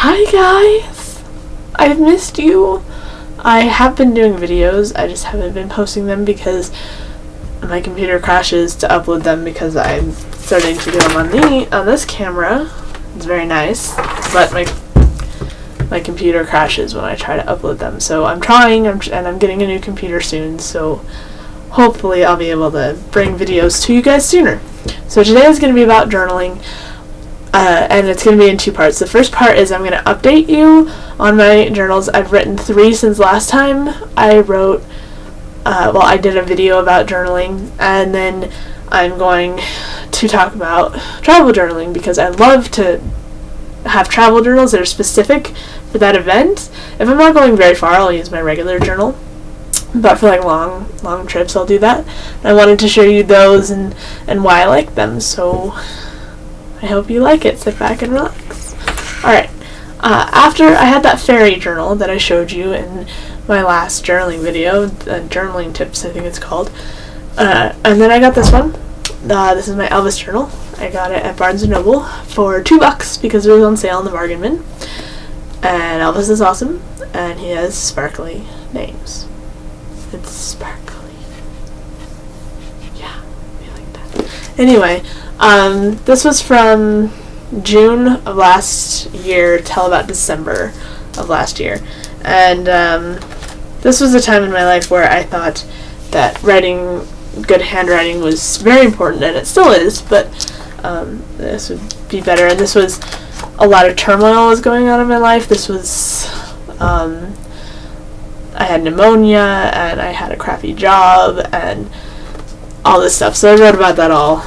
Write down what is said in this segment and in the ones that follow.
Hi guys! I've missed you. I have been doing videos, I just haven't been posting them because my computer crashes to upload them because I'm starting to do them on this camera. It's very nice, but my computer crashes when I try to upload them. So I'm trying, and I'm getting a new computer soon, so hopefully I'll be able to bring videos to you guys sooner. So today is going to be about journaling. And it's going to be in two parts. The first part is I'm going to update you on my journals. I've written 3 since last time I wrote, I did a video about journaling, and then I'm going to talk about travel journaling because I love to have travel journals that are specific for that event. If I'm not going very far, I'll use my regular journal, but for like long trips I'll do that. And I wanted to show you those and why I like them, so I hope you like it. Sit back and relax. Alright, after I had that fairy journal that I showed you in my last journaling video, journaling tips I think it's called, and then I got this one. This is my Elvis journal. I got it at Barnes & Noble for $2 because it was on sale in the bargain bin. And Elvis is awesome, and he has sparkly names. It's sparkly. Yeah, we like that. Anyway, this was from June of last year till about December of last year. And this was a time in my life where I thought that writing good handwriting was very important, and it still is, but this would be better. And this was a lot of turmoil was going on in my life. This was I had pneumonia, and I had a crappy job, and all this stuff. So I wrote about that all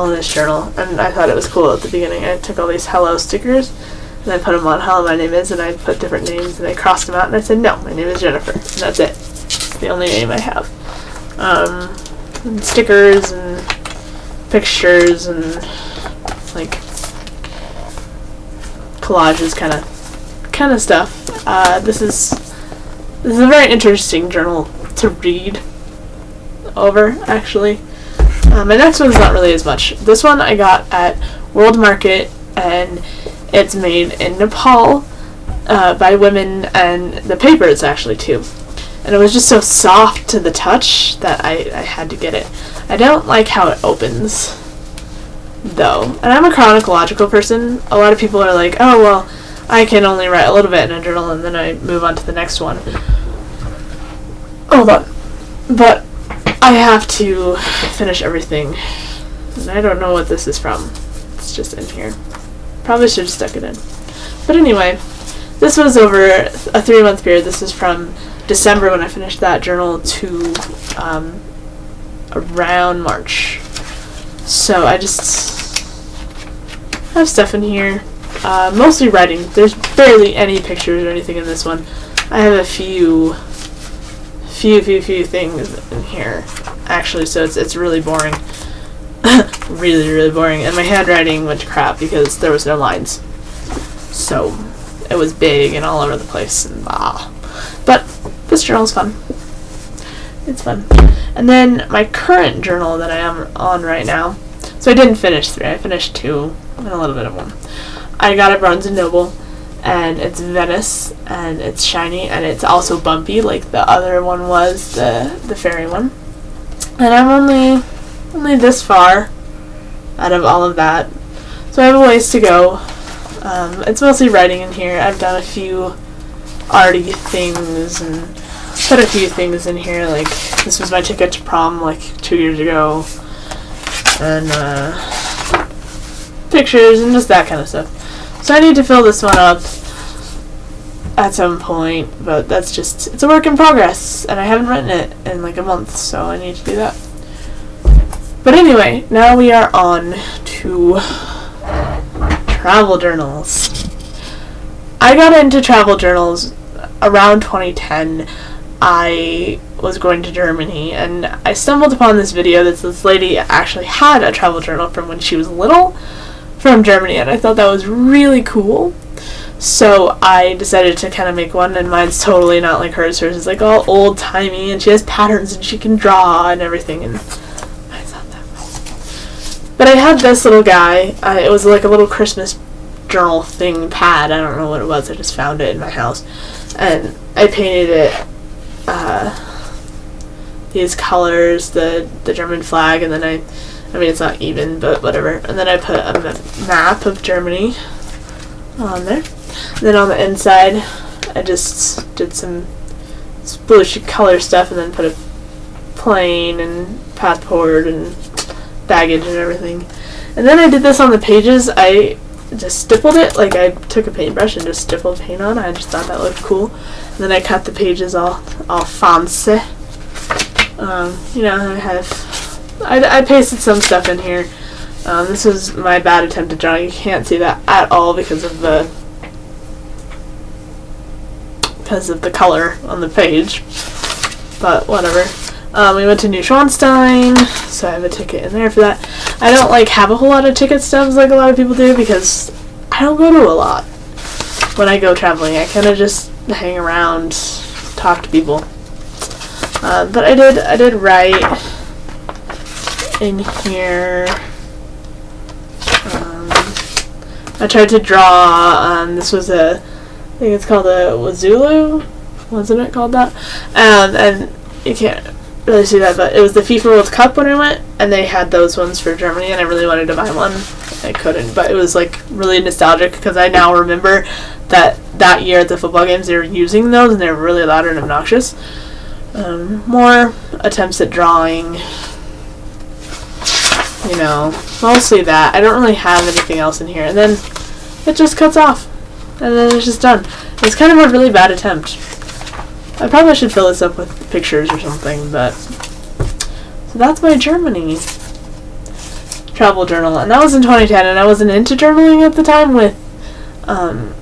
in this journal, and I thought it was cool at the beginning. I took all these hello stickers, and I put them on hello my name is, and I put different names, and I crossed them out, and I said, no, my name is Jennifer, and that's it. It's the only name I have. And stickers, and pictures, and like collages kind of stuff. This is a very interesting journal to read over, actually. My next one's not really as much. This one I got at World Market, and it's made in Nepal by women, and the paper is actually too. And it was just so soft to the touch that I had to get it. I don't like how it opens, though. And I'm a chronological person. A lot of people are like, oh, well, I can only write a little bit in a journal, and then I move on to the next one. Hold on. But I have to finish everything, and I don't know what this is from. It's just in here. Probably should have stuck it in. But anyway, this was over a 3-month period. This is from December when I finished that journal to around March. So I just have stuff in here, mostly writing. There's barely any pictures or anything in this one. I have a few things in here, actually, so it's really boring. really boring, and my handwriting went to crap because there was no lines, so it was big and all over the place, and but this journal's fun. It's fun. And then my current journal that I am on right now, so I didn't finish 3, I finished 2 and a little bit of 1. I got it at Barnes & Noble, and it's Venice, and it's shiny, and it's also bumpy like the other one was, the fairy one. And I'm only this far out of all of that, so I have a ways to go. It's mostly writing in here. I've done a few arty things and put a few things in here, like this was my ticket to prom like 2 years ago, and pictures and just that kind of stuff. So I need to fill this one up at some point, but that's just, it's a work in progress, and I haven't written it in like a month, so I need to do that. But anyway, now we are on to travel journals. I got into travel journals around 2010. I was going to Germany, and I stumbled upon this video that this lady actually had a travel journal from when she was little from Germany, and I thought that was really cool. So I decided to kind of make one, and mine's totally not like hers. Hers is like all old-timey, and she has patterns, and she can draw and everything, and mine's not that way. But I had this little guy. It was like a little Christmas journal thing pad. I don't know what it was. I just found it in my house, and I painted it these colors, the German flag, and then I mean it's not even, but whatever. And then I put a map of Germany on there. And then on the inside, I just did some bluish color stuff, and then put a plane and passport and baggage and everything. And then I did this on the pages. I just stippled it, like I took a paintbrush and just stippled paint on. I just thought that looked cool. And then I cut the pages all fancy. You know, I pasted some stuff in here. This was my bad attempt at drawing. You can't see that at all because of the color on the page. But whatever. We went to Neuschwanstein, so I have a ticket in there for that. I don't have a whole lot of ticket stubs like a lot of people do because I don't go to a lot when I go traveling. I kind of just hang around, talk to people. But I did write in here. I tried to draw. This was I think it's called a Wazulu, wasn't it called that? And you can't really see that, but it was the FIFA World Cup when I went, and they had those ones for Germany, and I really wanted to buy one. I couldn't, but it was really nostalgic because I now remember that year at the football games they were using those, and they were really loud and obnoxious. More attempts at drawing, you know, mostly that. I don't really have anything else in here, and then it just cuts off, and then it's just done. It's kind of a really bad attempt. I probably should fill this up with pictures or something, but so that's my Germany travel journal, and that was in 2010, and I wasn't into journaling at the time with,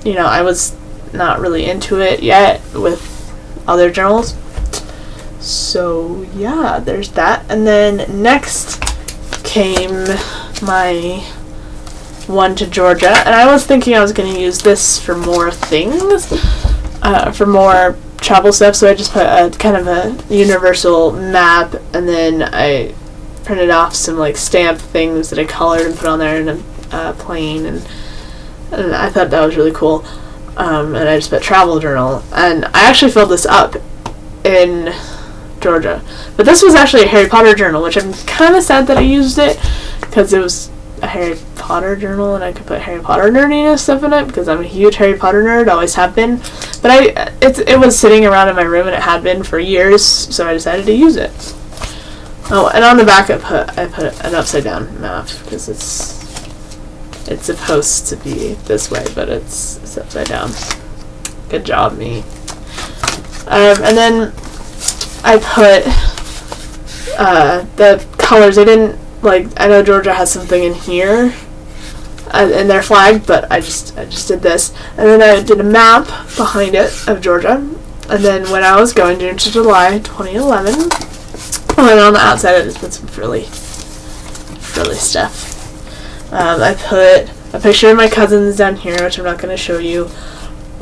you know, I was not really into it yet with other journals. So yeah, there's that. And then next came my one to Georgia, and I was thinking I was going to use this for more things, for more travel stuff, so I just put a kind of a universal map, and then I printed off some stamp things that I colored and put on there in a plane, and I thought that was really cool. And I just put travel journal, and I actually filled this up in Georgia, but this was actually a Harry Potter journal, which I'm kind of sad that I used it because it was a Harry Potter journal and I could put Harry Potter nerdiness stuff in it because I'm a huge Harry Potter nerd, always have been, but it was sitting around in my room and it had been for years, so I decided to use it. Oh, and on the back I put an upside down map because it's supposed to be this way, but it's upside down. Good job, me. And then I put the colors. I didn't I know Georgia has something in here in their flag, but I just did this, and then I did a map behind it of Georgia, and then when I was going June to July 2011, and then on the outside I just put some frilly stuff. I put a picture of my cousins down here, which I'm not going to show you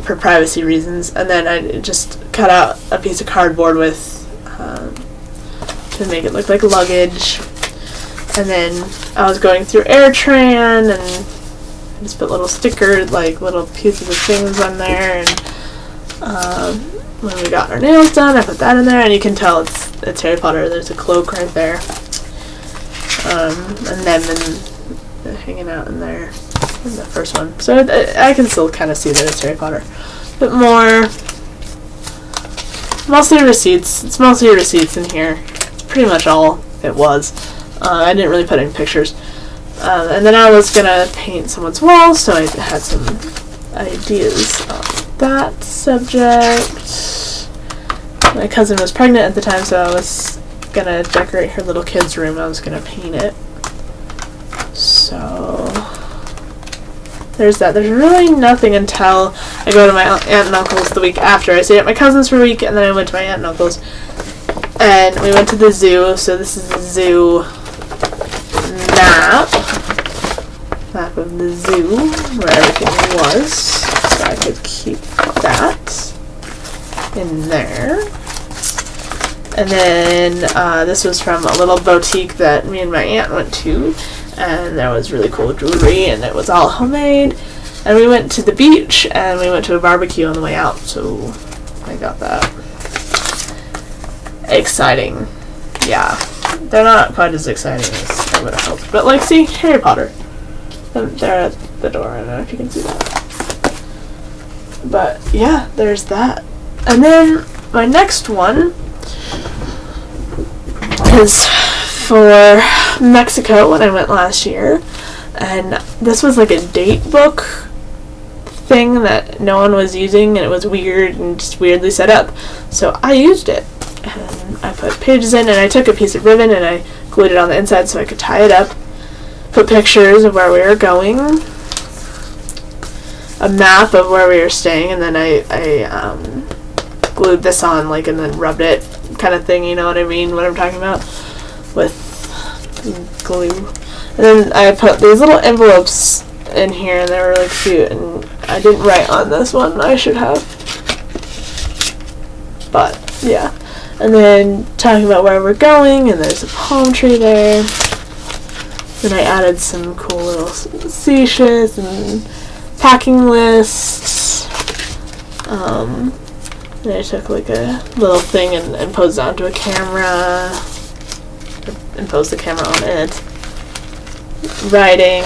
for privacy reasons, and then I just cut out a piece of cardboard with to make it look like luggage. And then I was going through AirTran, and I just put little stickers, little pieces of things on there, and when we got our nails done, I put that in there, and you can tell it's Harry Potter. There's a cloak right there, and them hanging out in there in the first one. So I can still kind of see that it's Harry Potter. But mostly receipts. It's mostly receipts in here. It's pretty much all it was. I didn't really put any pictures. And then I was going to paint someone's wall, so I had some ideas on that subject. My cousin was pregnant at the time, so I was going to decorate her little kid's room. I was going to paint it. So there's that. There's really nothing until I go to my aunt and uncle's the week after. I stayed at my cousin's for a week, and then I went to my aunt and uncle's. And we went to the zoo, so this is the zoo map of the zoo, where everything was, so I could keep that in there. And then this was from a little boutique that me and my aunt went to, and there was really cool jewelry, and it was all homemade. And we went to the beach, and we went to a barbecue on the way out, so I got that. Exciting. Yeah. They're not quite as exciting as I would have hoped. But, like, see? Harry Potter. They're at the door. I don't know if you can see that. But, yeah, there's that. And then my next one is for Mexico when I went last year. And this was like a date book thing that no one was using, and it was weird and just weirdly set up. So I used it. And I put pages in, and I took a piece of ribbon and I glued it on the inside so I could tie it up. Put pictures of where we were going, a map of where we were staying, and then I glued this on, like, and then rubbed it, kind of thing, you know what I mean, what I'm talking about, with glue. And then I put these little envelopes in here, and they were really cute, and I didn't write on this one, I should have, but, yeah. And then talking about where we're going, and there's a palm tree there. Then I added some cool little seasheds and packing lists. And I took like a little thing and posed it onto a camera. And posed the camera on it. Writing.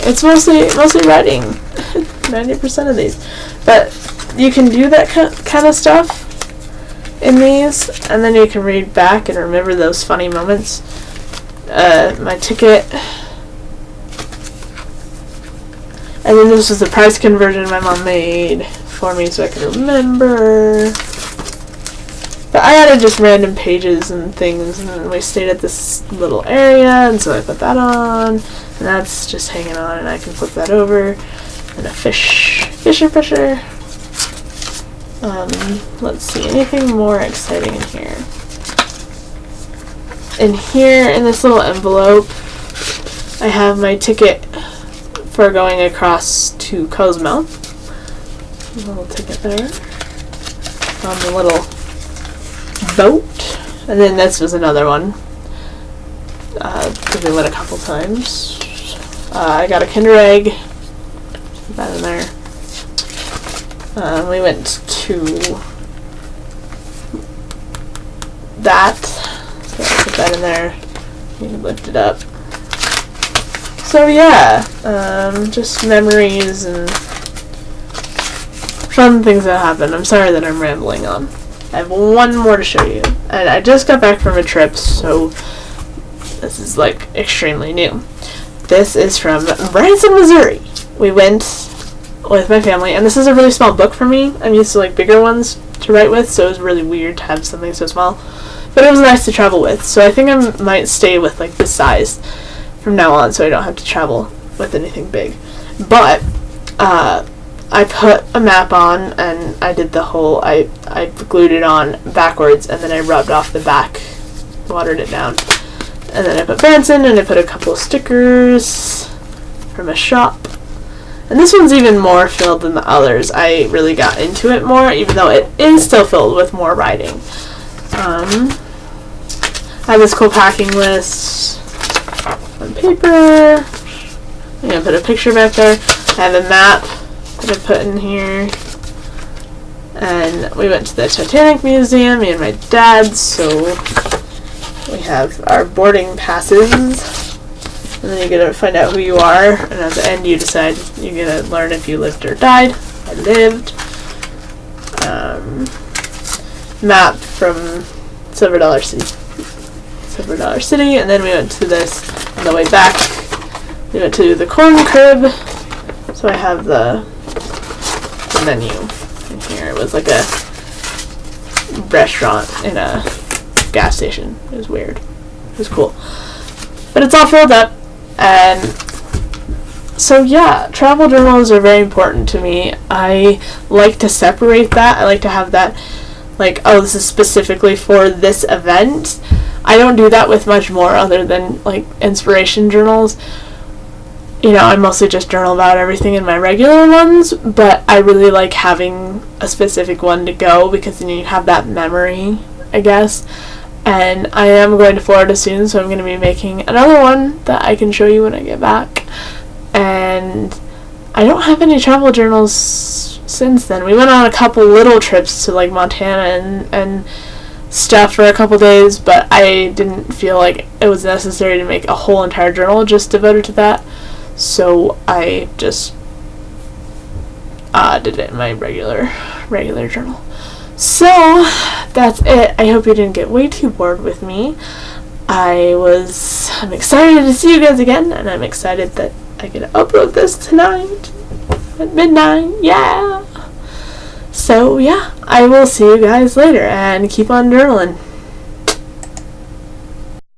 It's mostly writing. 90% of these. But you can do that kind of stuff in these, and then you can read back and remember those funny moments. My ticket, and then this was the price conversion my mom made for me so I could remember. But I added just random pages and things, and we stayed at this little area, and so I put that on, and that's just hanging on, and I can flip that over, and a fisher. Let's see, anything more exciting in here? In here, in this little envelope, I have my ticket for going across to Cozumel. A little ticket there. On the little boat. And then this was another one. Because we went a couple times. I got a Kinder Egg. Put that in there. We went to that, so I put that in there. You can lift it up. So yeah, just memories and fun things that happened. I'm sorry that I'm rambling on. I have one more to show you, and I just got back from a trip, so this is like extremely new. This is from Branson, Missouri. We went with my family, and this is a really small book for me. I'm used to like bigger ones to write with, so it was really weird to have something so small, but it was nice to travel with, so I think I might stay with like this size from now on so I don't have to travel with anything big. But I put a map on, and I did the whole, I glued it on backwards, and then I rubbed off the back, watered it down, and then I put Branson, and I put a couple of stickers from a shop. And this one's even more filled than the others. I really got into it more, even though it is still filled with more writing. I have this cool packing list on paper. I'm going to put a picture back there. I have a map that I put in here. And we went to the Titanic Museum, me and my dad, so we have our boarding passes. And then you get to find out who you are, and at the end you decide you get to learn if you lived or died. I lived. Map from Silver Dollar City, and then we went to this on the way back. We went to the Corn Crib, so I have the menu in here. It was like a restaurant in a gas station. It was weird. It was cool. But it's all filled up. And so yeah, travel journals are very important to me. I like to separate that. I like to have that, like, oh, this is specifically for this event. I don't do that with much more other than, like, inspiration journals. You know, I mostly just journal about everything in my regular ones, but I really like having a specific one to go because then you have that memory, I guess. And I am going to Florida soon, so I'm going to be making another one that I can show you when I get back. and I don't have any travel journals since then. We went on a couple little trips to like Montana and stuff for a couple days, but I didn't feel like it was necessary to make a whole entire journal just devoted to that, so I just did it in my regular journal. So that's it. I hope you didn't get way too bored with me. I'm excited to see you guys again, and I'm excited that I get to upload this tonight at midnight. Yeah. So yeah, I will see you guys later, and keep on journaling.